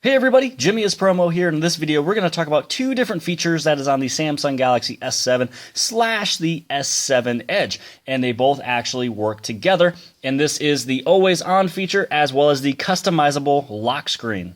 Hey everybody, Jimmy is Promo here. In this video, we're going to talk about two different features that is on the Samsung Galaxy S7 slash the S7 Edge, and they both actually work together. And this is the always on feature as well as the customizable lock screen.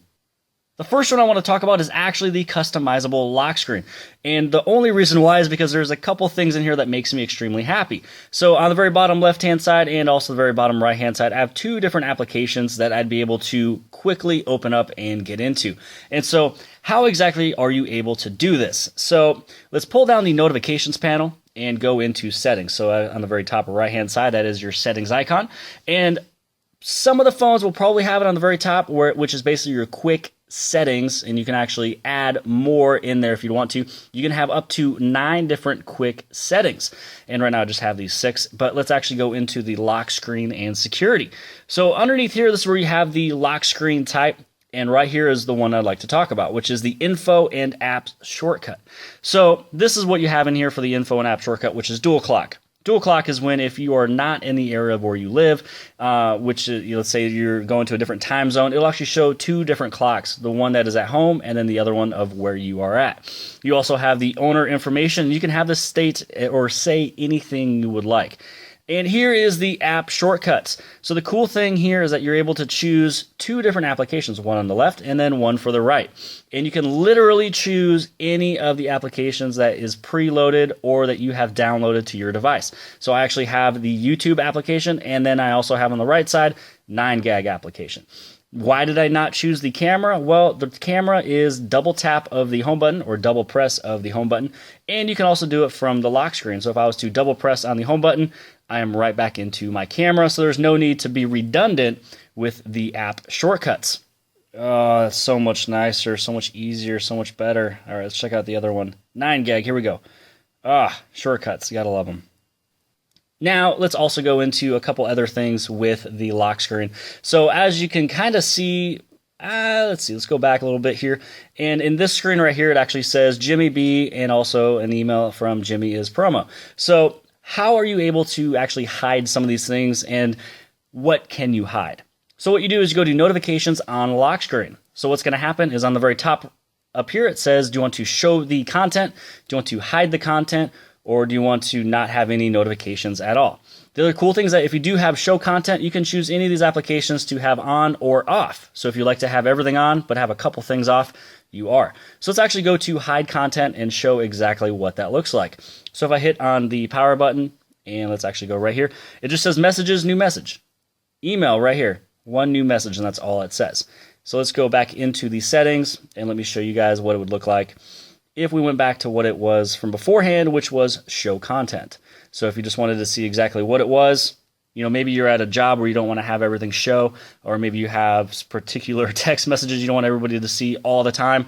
The first one I want to talk about is actually the customizable lock screen. And the only reason why is because there's a couple things in here that makes me extremely happy. So on the very bottom left-hand side and also the very bottom right-hand side, I have two different applications that I'd be able to quickly open up and get into. And so how exactly are you able to do this? So let's pull down the notifications panel and go into settings. So on the very top right-hand side, that is your settings icon. And some of the phones will probably have it on the very top, which is basically your quick settings, and you can actually add more in there if you want to. You can have up to 9 different quick settings, and right now I just have these 6, but let's actually go into the lock screen and security. So underneath here, this is where you have the lock screen type, and right here is the one I'd like to talk about, which is the info and apps shortcut. So this is what you have in here for the info and app shortcut, which is dual clock. Dual clock is when if you are not in the area of where you live, which is, let's say you're going to a different time zone, it'll actually show 2 different clocks, the one that is at home and then the other one of where you are at. You also have the owner information. You can have this state or say anything you would like. And here is the app shortcuts. So the cool thing here is that you're able to choose 2 different applications, one on the left and then one for the right. And you can literally choose any of the applications that is preloaded or that you have downloaded to your device. So I actually have the YouTube application, and then I also have on the right side 9GAG application. Why did I not choose the camera? Well, the camera is double tap of the home button or double press of the home button, and you can also do it from the lock screen. So if I was to double press on the home button, I am right back into my camera, so there's no need to be redundant with the app shortcuts. Oh, that's so much nicer, so much easier, so much better. All right, let's check out the other one. 9GAG, here we go. Shortcuts, you gotta love them. Now, let's also go into a couple other things with the lock screen. So as you can kind of see, let's go back a little bit here. And in this screen right here, it actually says Jimmy B and also an email from Jimmy is Promo. So how are you able to actually hide some of these things, and what can you hide? So what you do is you go to notifications on lock screen. So what's going to happen is on the very top up here, it says, do you want to show the content? Do you want to hide the content? Or do you want to not have any notifications at all? The other cool thing is that if you do have show content, you can choose any of these applications to have on or off. So if you like to have everything on but have a couple things off, you are. So let's actually go to hide content and show exactly what that looks like. So if I hit on the power button, and let's actually go right here, it just says messages, new message. Email right here, 1 new message, and that's all it says. So let's go back into the settings and let me show you guys what it would look like if we went back to what it was from beforehand, which was show content. So if you just wanted to see exactly what it was, maybe you're at a job where you don't want to have everything show, or maybe you have particular text messages you don't want everybody to see all the time.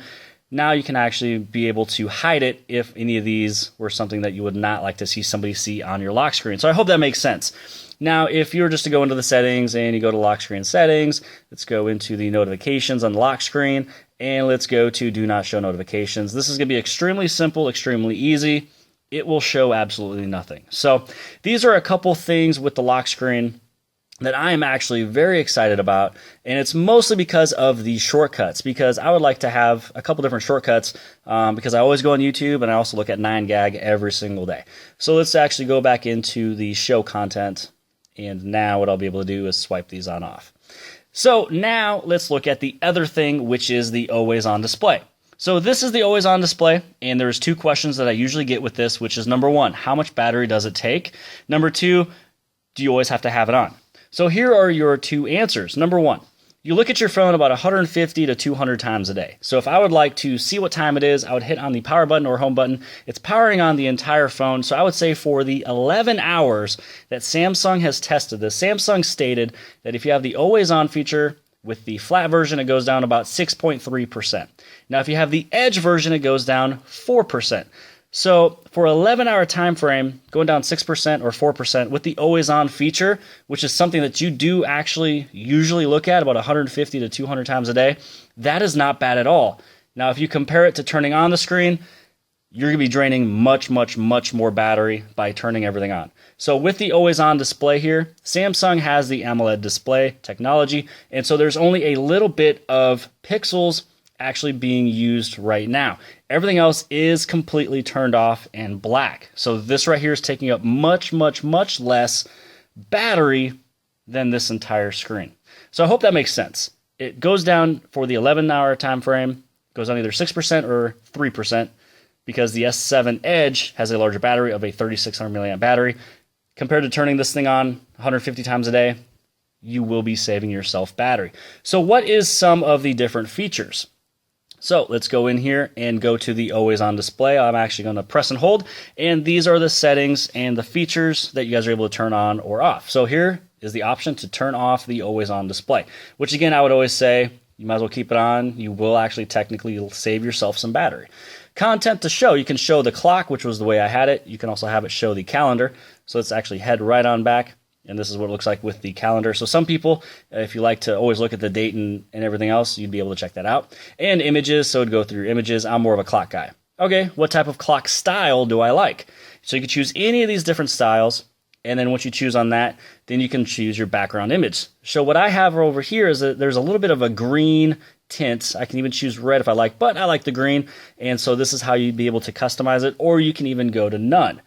Now you can actually be able to hide it if any of these were something that you would not like to see somebody see on your lock screen. So I hope that makes sense. Now, if you were just to go into the settings and you go to lock screen settings, let's go into the notifications on the lock screen, and let's go to do not show notifications. This is going to be extremely simple, extremely easy. It will show absolutely nothing. So these are a couple things with the lock screen that I am actually very excited about, and it's mostly because of the shortcuts, because I would like to have a couple different shortcuts because I always go on YouTube and I also look at 9GAG every single day. So let's actually go back into the show content, and now what I'll be able to do is swipe these on off. So now let's look at the other thing, which is the always on display. So this is the always on display, and there's 2 questions that I usually get with this, which is number 1, how much battery does it take? Number 2, do you always have to have it on? So here are your 2 answers. Number 1, you look at your phone about 150 to 200 times a day. So if I would like to see what time it is, I would hit on the power button or home button. It's powering on the entire phone. So I would say for the 11 hours that Samsung has tested this, Samsung stated that if you have the always on feature with the flat version, it goes down about 6.3%. Now if you have the Edge version, it goes down 4%. So for 11-hour time frame, going down 6% or 4% with the always-on feature, which is something that you do actually usually look at about 150 to 200 times a day, that is not bad at all. Now, if you compare it to turning on the screen, you're going to be draining much more battery by turning everything on. So with the always on display here, Samsung has the AMOLED display technology, and so there's only a little bit of pixels actually being used right now. Everything else is completely turned off and black. So this right here is taking up much less battery than this entire screen. So I hope that makes sense. It goes down for the 11-hour time frame, goes on either 6% or 3%, because the S7 Edge has a larger battery of a 3600 milliamp battery. Compared to turning this thing on 150 times a day, you will be saving yourself battery. So what is some of the different features? So let's go in here and go to the always on display. I'm actually going to press and hold, and these are the settings and the features that you guys are able to turn on or off. So here is the option to turn off the always on display, which again, I would always say you might as well keep it on. You will actually technically save yourself some battery. Content to show, you can show the clock, which was the way I had it. You can also have it show the calendar. So let's actually head right on back. And this is what it looks like with the calendar. So some people, if you like to always look at the date and everything else, you'd be able to check that out. And images, so it'd go through your images. I'm more of a clock guy. Okay, what type of clock style do I like? So you can choose any of these different styles. And then once you choose on that, then you can choose your background image. So what I have over here is that there's a little bit of a green tint. I can even choose red if I like, but I like the green. And so this is how you'd be able to customize it, or you can even go to none.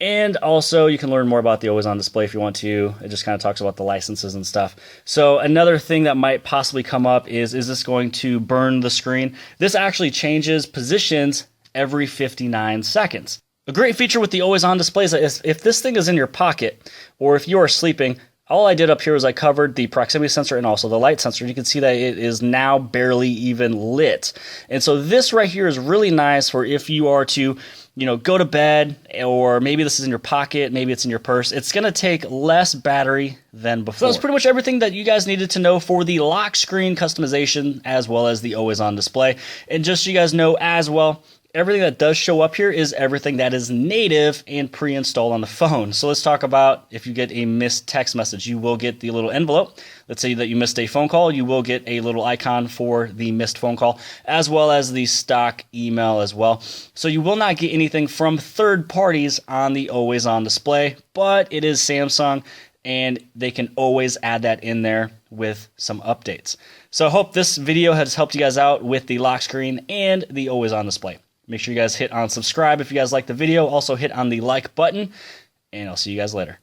And also, you can learn more about the always on display if you want to. It just kind of talks about the licenses and stuff. So another thing that might possibly come up is this going to burn the screen? This actually changes positions every 59 seconds. A great feature with the always on display is that if this thing is in your pocket, or if you are sleeping, all I did up here was I covered the proximity sensor and also the light sensor. You can see that it is now barely even lit. And so this right here is really nice for if you are to, go to bed, or maybe this is in your pocket, maybe it's in your purse. It's going to take less battery than before. So that's pretty much everything that you guys needed to know for the lock screen customization as well as the always on display. And just so you guys know as well, everything that does show up here is everything that is native and pre-installed on the phone. So let's talk about if you get a missed text message. You will get the little envelope. Let's say that you missed a phone call. You will get a little icon for the missed phone call, as well as the stock email as well. So you will not get anything from third parties on the always on display, but it is Samsung, and they can always add that in there with some updates. So I hope this video has helped you guys out with the lock screen and the always on display. Make sure you guys hit on subscribe if you guys like the video. Also hit on the like button, and I'll see you guys later.